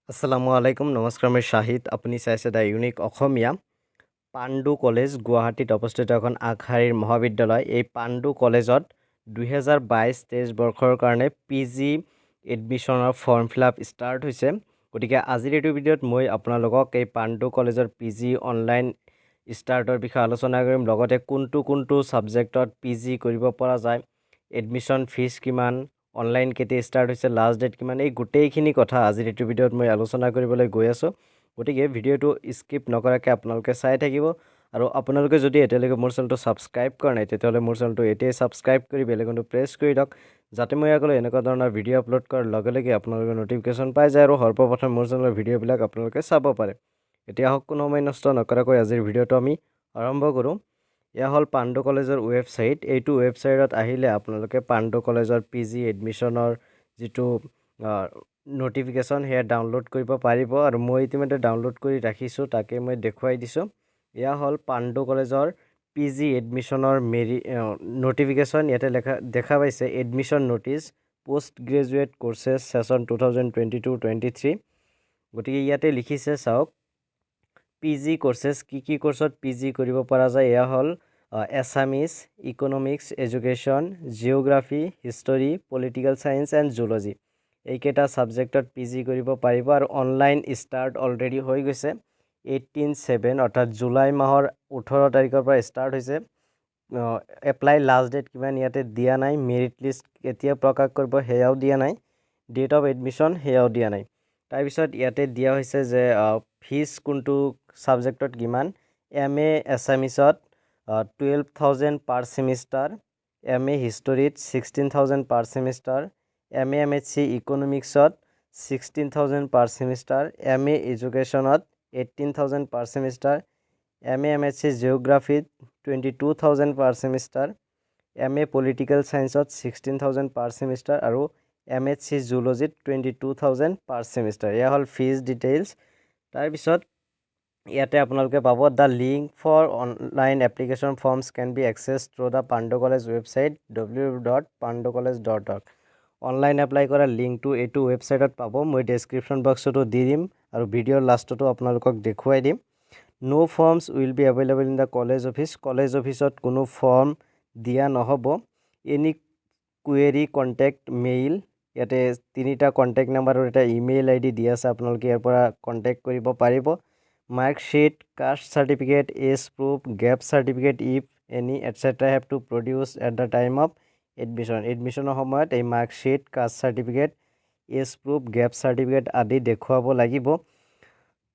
আসসালামু আলাইকুম নমস্কাৰ মই শাহিদ আপুনি চাইছে ইউনিক অসমীয়া পাণ্ডু কলেজ গুৱাহাটীত অৱস্থিত এখন আগশাৰীৰ মহাবিদ্যালয় এই পাণ্ডু কলেজত 2022-23 বৰ্ষৰ কাৰণে পিজি এডমিশনৰ ফৰ্ম ফিলআপ ষ্টাৰ্ট হৈছে গতিকে আজিৰ এই ভিডিঅ'ত মই আপোনালোকক এই পাণ্ডু কলেজৰ পিজি অনলাইন ষ্টাৰ্টৰ বিষয়ে আলোচনা কৰিম লগতে কোনটো সাবজেক্টত পিজি কৰিব পৰা যায় এডমিশন ফিজ কিমান অনলাইন কেতিয়া ষ্টাৰ্ট হৈছে লাষ্ট ডেট কিমান এই গোটেইখিনি কথা আজিৰ এই ভিডিঅ'ত মই আলোচনা কৰিবলৈ গৈ আছো গতিকে ভিডিঅ'টো স্কিপ নকৰাকৈ আপোনালোকে চাই থাকিব আৰু আপোনালোকে যদি এতিয়ালৈকে মোৰ চেনেলটো সাবস্ক্ৰাইব কৰা নাই তেতিয়াহ'লে মোৰ চেনেলটো এতিয়াই সাবস্ক্ৰাইব কৰি বেল আইকনটো প্ৰেছ কৰি দিয়ক যাতে মই আগলৈ এনেকুৱা ধৰণৰ ভিডিঅ' আপলোড কৰাৰ লগে লগে আপোনালোকে নটিফিকেশ্যন পাই যায় আৰু সৰ্বপ্ৰথম মোৰ চেনেলৰ ভিডিঅ'বিলাক আপোনালোকে চাব পাৰে এতিয়া হওক কোনো সময় নষ্ট নকৰাকৈ আজিৰ ভিডিঅ'টো আমি আৰম্ভ কৰোঁ এয়া হল পাণ্ডু কলেজৰ ৱেবসাইট এইটো ৱেবসাইটত আহিলে আপোনালোকে পাণ্ডু কলেজৰ পিজি এডমিশনৰ যেটো নটিফিকেশ্যন হেয়া ডাউনলোড কৰিব পাৰিব আৰু মই ইতিমধ্যে ডাউনলোড কৰি ৰাখিছো তাকে মই দেখুৱাই দিছো এয়া হল পাণ্ডু কলেজৰ পিজি এডমিশনৰ নটিফিকেশ্যন ইয়াতে দেখা পাইছে admission notice post graduate courses session 2022-23 গতিকে ইয়াতে লিখিছে চাওক পিজি কোৰ্सेस কি কোৰ্সত পিজি কৰিব পৰা যায় এয়া হল Assamese economics education geography history political science and zoology এইকেইটা সাবজেক্টত পিজি কৰিব পাৰিব আৰু অনলাইন ষ্টাৰ্ট অলৰেডি হৈ গৈছে 18/7 অৰ্থাৎ জুলাই মাহৰ 18 তাৰিখৰ পৰা ষ্টাৰ্ট হৈছে এপ্লাই লাষ্ট ডেট কিমান ইয়াতে দিয়া নাই মেৰিট লিষ্ট কেতিয়া প্ৰকাশ কৰিব হেয়াও দিয়া নাই ডেট অফ এডমিশন হেয়াও দিয়া নাই তাৰ পিছত ইয়াতে দিয়া হৈছে যে ফিজ কোনটো সাবজেক্টত কিমান MA এছামিছত 12,000 per semester, MA History 16,000 per semester, MA MHC Economics 16,000 per semester, MA Education 18,000 per semester, MA MHC Geography 22,000 per semester, MA Political Science 16,000 per semester আৰু MHC Zoology 22,000 per semester এয়া হল fees details তাৰ পিছত ইয়াতে আপোনালোকে পাব the link for online application forms can be access through the Pandu college website www.panducollege.org online apply কৰা লিংকটো এইটো ৱেবছাইটত পাব মই ডেসক্ৰিপশ্যন বক্সটো দি দিম আৰু ভিডিঅ'ৰ লাষ্টতো আপোনালোকক দেখুৱাই দিম no forms will be available in the college অফিচত কোনো ফৰ্ম দিয়া নহব এনি কুৱেৰি কন্টেক্ট মেইল ইয়াতে তিনিটা কন্টেক্ট নাম্বাৰ আৰু এটা ইমেইল আইডি দিয়া আছে আপোনালোকে ইয়াৰ পৰা কন্টেক্ট কৰিব পাৰিব marksheet, caste certificate, age proof, gap certificate if any etc. have to produce at the time of admission. Admission সময়ত এই marksheet, caste certificate, age proof, gap certificate আদি দেখুৱাব লাগিব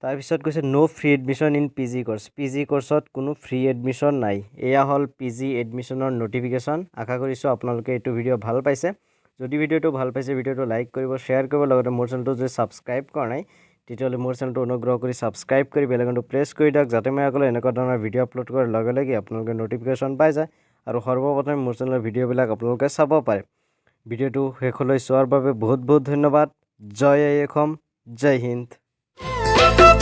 তাৰ পিছত কৈছে no free admission in PG course. PG courseত কোনো free admission নাই এয়া হল PG admissionৰ notification আশা কৰিছো আপোনালোকে এইটো ভিডিঅ' ভাল পাইছে যদি ভিডিঅ'টো ভাল পাইছে ভিডিঅ'টো লাইক কৰিব শেয়াৰ কৰিব লগতে মোৰ চেনেলটো যদি সাবস্ক্ৰাইব কৰা নাই তেতিয়াহ'লে মোৰ চেনেলটো অনুগ্ৰহ কৰি সাবস্ক্ৰাইব কৰি বেল আইকনটো প্ৰেছ কৰি দিয়ক যাতে মই আগলৈ এনেকুৱা ধৰণৰ ভিডিঅ' আপলোড কৰাৰ লগে লগে আপোনালোকে নটিফিকেশ্যন পাই যায় আৰু সৰ্বপ্ৰথমে মোৰ চেনেলৰ ভিডিঅ'বিলাক আপোনালোকে চাব পাৰে ভিডিঅ'টো শেষলৈ চোৱাৰ বাবে বহুত ধন্যবাদ জয় অসম জয় হিন্দ